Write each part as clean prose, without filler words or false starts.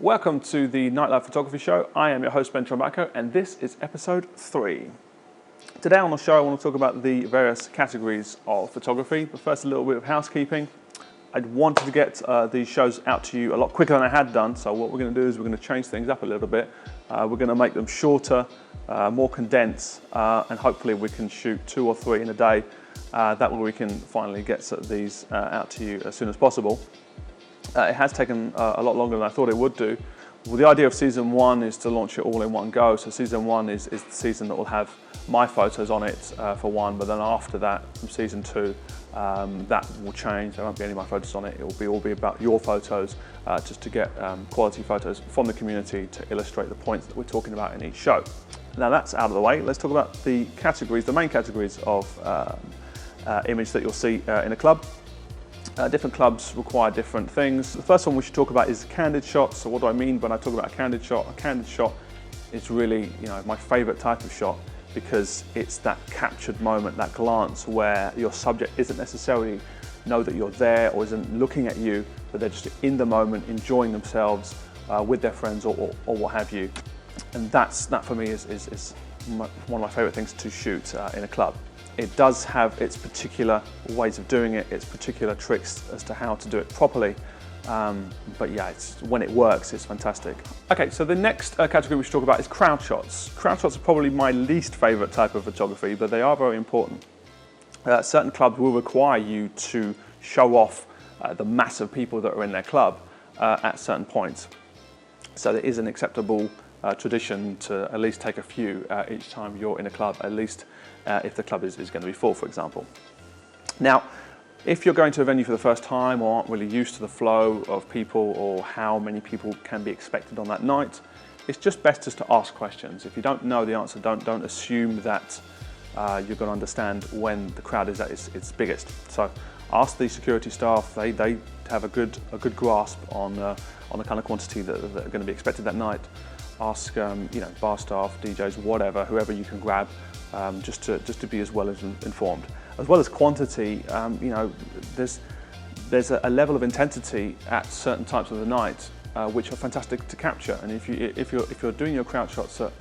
Welcome to the Nightlife Photography Show. I am your host, Ben Trombaco, and this is episode 3. Today on the show, I want to talk about the various categories of photography, but first a little bit of housekeeping. I'd wanted to get these shows out to you a lot quicker than I had done, so what we're going to do is we're going to change things up a little bit. We're going to make them shorter, more condensed, and hopefully we can shoot 2 or 3 in a day. That way we can finally get these out to you as soon as possible. It has taken a lot longer than I thought it would do. Well, the idea of season 1 is to launch it all in one go. So season 1 is the season that will have my photos on it for one, but then after that, from season 2, that will change. There won't be any of my photos on it. It will all be about your photos, just to get quality photos from the community to illustrate the points that we're talking about in each show. Now that's out of the way. Let's talk about the categories, the main categories of image that you'll see in a club. Different clubs require different things. The first one we should talk about is candid shots. So what do I mean when I talk about a candid shot? A candid shot is really, my favorite type of shot because it's that captured moment, that glance where your subject isn't necessarily know that you're there or isn't looking at you, but they're just in the moment, enjoying themselves with their friends or what have you. And that for me is one of my favorite things to shoot in a club. It does have its particular ways of doing it, its particular tricks as to how to do it properly. But yeah, when it works, it's fantastic. Okay, so the next category we should talk about is crowd shots. Crowd shots are probably my least favorite type of photography, but they are very important. Certain clubs will require you to show off the mass of people that are in their club at certain points. So there is an acceptable tradition to at least take a few each time you're in a club, at least if the club is going to be full, for example. Now, if you're going to a venue for the first time or aren't really used to the flow of people or how many people can be expected on that night, it's just best just to ask questions. If you don't know the answer, don't assume that you're going to understand when the crowd is at its biggest. So ask the security staff. They have a good grasp on the kind of quantity that are going to be expected that night. Ask bar staff, DJs, whatever, whoever you can grab, just to be as well as informed. As well as quantity, there's a level of intensity at certain times of the night which are fantastic to capture. And if you're doing your crowd shots at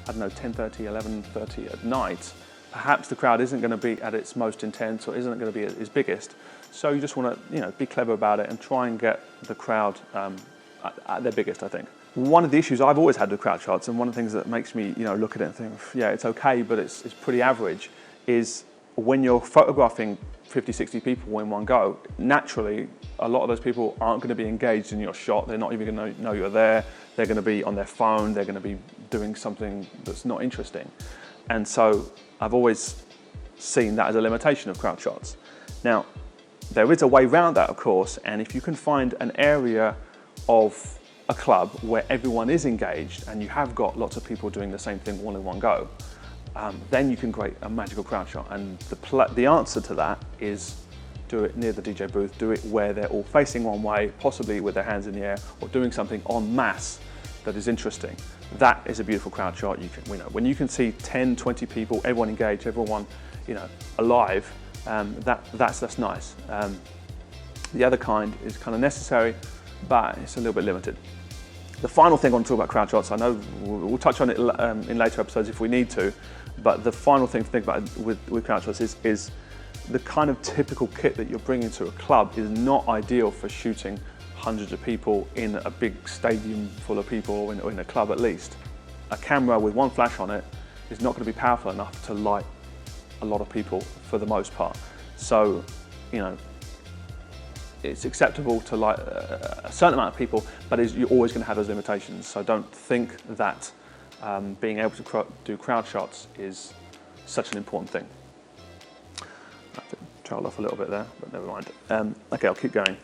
10:30, 11:30 at night, perhaps the crowd isn't going to be at its most intense or isn't going to be at its biggest. So you just want to be clever about it and try and get the crowd at their biggest, I think. One of the issues I've always had with crowd shots, and one of the things that makes me look at it and think, yeah, it's okay, but it's pretty average, is when you're photographing 50, 60 people in one go, naturally, a lot of those people aren't going to be engaged in your shot. They're not even going to know you're there. They're going to be on their phone. They're going to be doing something that's not interesting. And so I've always seen that as a limitation of crowd shots. Now, there is a way around that, of course, and if you can find an area of a club where everyone is engaged and you have got lots of people doing the same thing all in one go, then you can create a magical crowd shot. And the answer to that is do it near the DJ booth, do it where they're all facing one way, possibly with their hands in the air, or doing something en masse that is interesting. That is a beautiful crowd shot. When you can see 10, 20 people, everyone engaged, everyone alive, that's nice. The other kind is kind of necessary, but it's a little bit limited. The final thing I want to talk about crowd shots, I know we'll touch on it in later episodes if we need to, but the final thing to think about with crowd shots is the kind of typical kit that you're bringing to a club is not ideal for shooting hundreds of people in a big stadium full of people, or in a club at least. A camera with one flash on it is not going to be powerful enough to light a lot of people for the most part. So, it's acceptable to light a certain amount of people, but you're always going to have those limitations. So don't think that being able to do crowd shots is such an important thing. I trailed off a little bit there, but never mind. Okay, I'll keep going.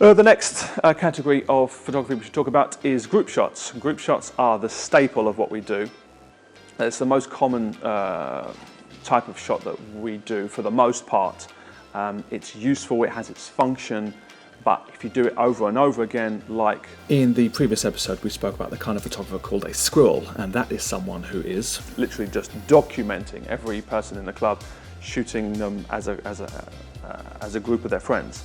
The next category of photography we should talk about is group shots. Group shots are the staple of what we do. It's the most common type of shot that we do for the most part. It's useful, it has its function, but if you do it over and over again, like in the previous episode, we spoke about the kind of photographer called a squirrel, and that is someone who is literally just documenting every person in the club, shooting them as a group of their friends.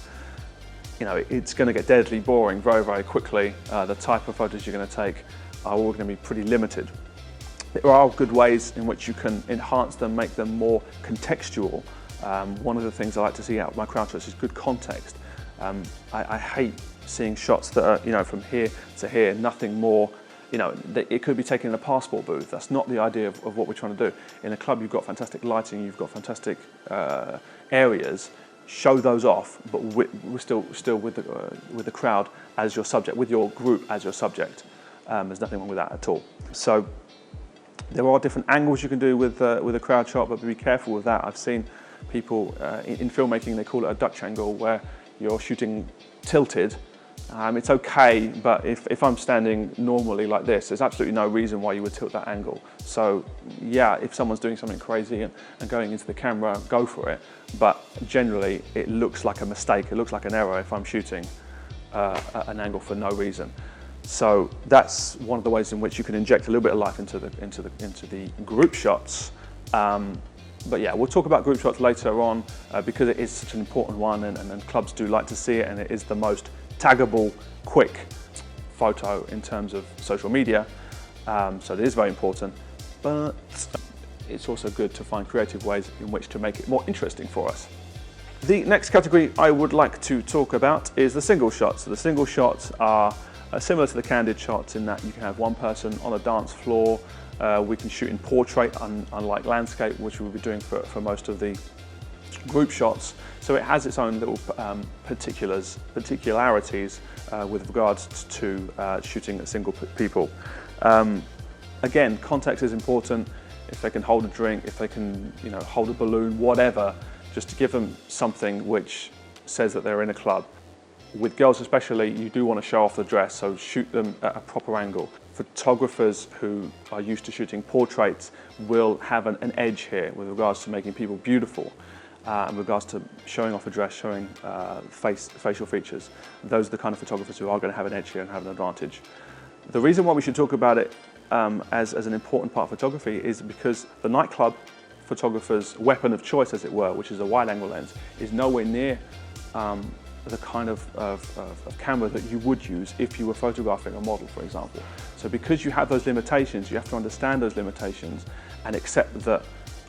You know, it's going to get deadly boring very, very quickly. The type of photos you're going to take are all going to be pretty limited. There are good ways in which you can enhance them, make them more contextual. One of the things I like to see out of my crowd shots is good context. I hate seeing shots that are, you know, from here to here, nothing more. You know, it could be taken in a passport booth. That's not the idea of what we're trying to do. In a club, you've got fantastic lighting, you've got fantastic areas. Show those off, but we're still with the crowd as your subject, with your group as your subject. There's nothing wrong with that at all. So there are different angles you can do with a crowd shot, but be careful with that. I've seen people in filmmaking, they call it a Dutch angle, where you're shooting tilted. It's okay, but if I'm standing normally like this, there's absolutely no reason why you would tilt that angle. So yeah, if someone's doing something crazy and going into the camera, go for it. But generally, it looks like a mistake, it looks like an error if I'm shooting an angle for no reason. So that's one of the ways in which you can inject a little bit of life into the group shots. But yeah, we'll talk about group shots later on because it is such an important one, and clubs do like to see it, and it is the most taggable, quick photo in terms of social media. So it is very important, but it's also good to find creative ways in which to make it more interesting for us. The next category I would like to talk about is the single shots. So the single shots are similar to the candid shots in that you can have one person on a dance floor. We can shoot in portrait, unlike landscape, which we'll be doing for most of the group shots. So it has its own little particularities with regards to shooting single people. Again, context is important. If they can hold a drink, if they can, you know, hold a balloon, whatever, just to give them something which says that they're in a club. With girls especially, you do want to show off the dress, so shoot them at a proper angle. Photographers who are used to shooting portraits will have an edge here with regards to making people beautiful, in regards to showing off a dress, showing facial features. Those are the kind of photographers who are going to have an edge here and have an advantage. The reason why we should talk about it as an important part of photography is because the nightclub photographer's weapon of choice, as it were, which is a wide-angle lens, is nowhere near the kind of camera that you would use if you were photographing a model, for example. So because you have those limitations, you have to understand those limitations and accept that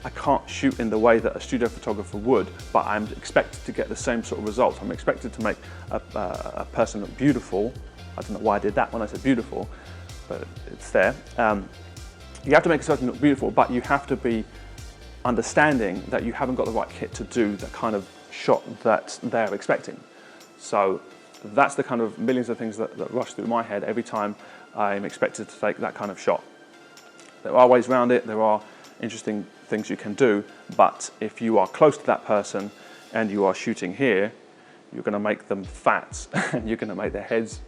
I can't shoot in the way that a studio photographer would, but I'm expected to get the same sort of results. I'm expected to make a person look beautiful. I don't know why I did that when I said beautiful, but it's there. You have to make a person look beautiful, but you have to be understanding that you haven't got the right kit to do the kind of shot that they're expecting. So that's the kind of millions of things that rush through my head every time I'm expected to take that kind of shot. There are ways around it, there are interesting things you can do, but if you are close to that person and you are shooting here, you're going to make them fat and you're going to make their heads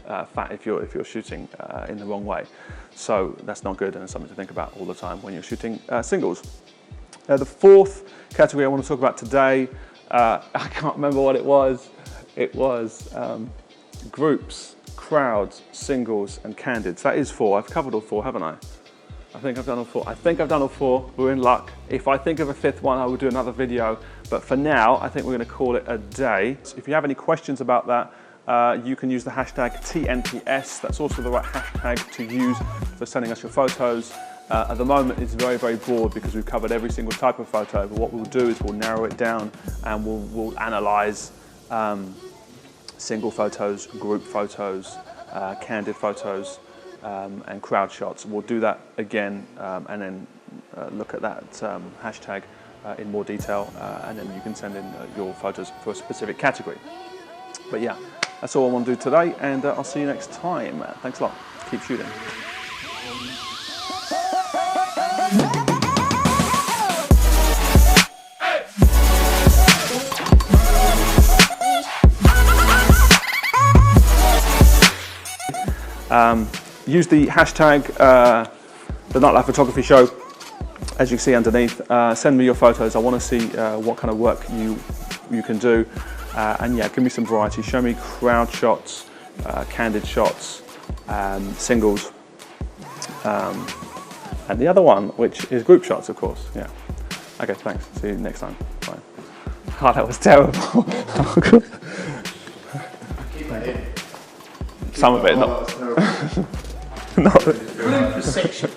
fat if you're shooting in the wrong way. So that's not good, and it's something to think about all the time when you're shooting singles. The fourth category I want to talk about today, I can't remember what it was. It was groups, crowds, singles, and candids. That is four. I've covered all four, haven't I? I think I've done all four. We're in luck. If I think of a fifth one, I will do another video. But for now, I think we're going to call it a day. If you have any questions about that, you can use the hashtag TNPS. That's also the right hashtag to use for sending us your photos. At the moment, it's very, very broad because we've covered every single type of photo. But what we'll do is we'll narrow it down and we'll analyze single photos, group photos, candid photos, and crowd shots. We'll do that again and then look at that hashtag in more detail, and then you can send in your photos for a specific category. But yeah, that's all I want to do today, and I'll see you next time. Thanks a lot. Keep shooting. Use the hashtag the Nightlife Photography Show, as you can see underneath. Send me your photos. I want to see what kind of work you can do, and yeah, give me some variety. Show me crowd shots, candid shots, singles, and the other one, which is group shots, of course. Yeah. Okay, thanks. See you next time. Bye. Oh, that was terrible. Some of it, not. Not.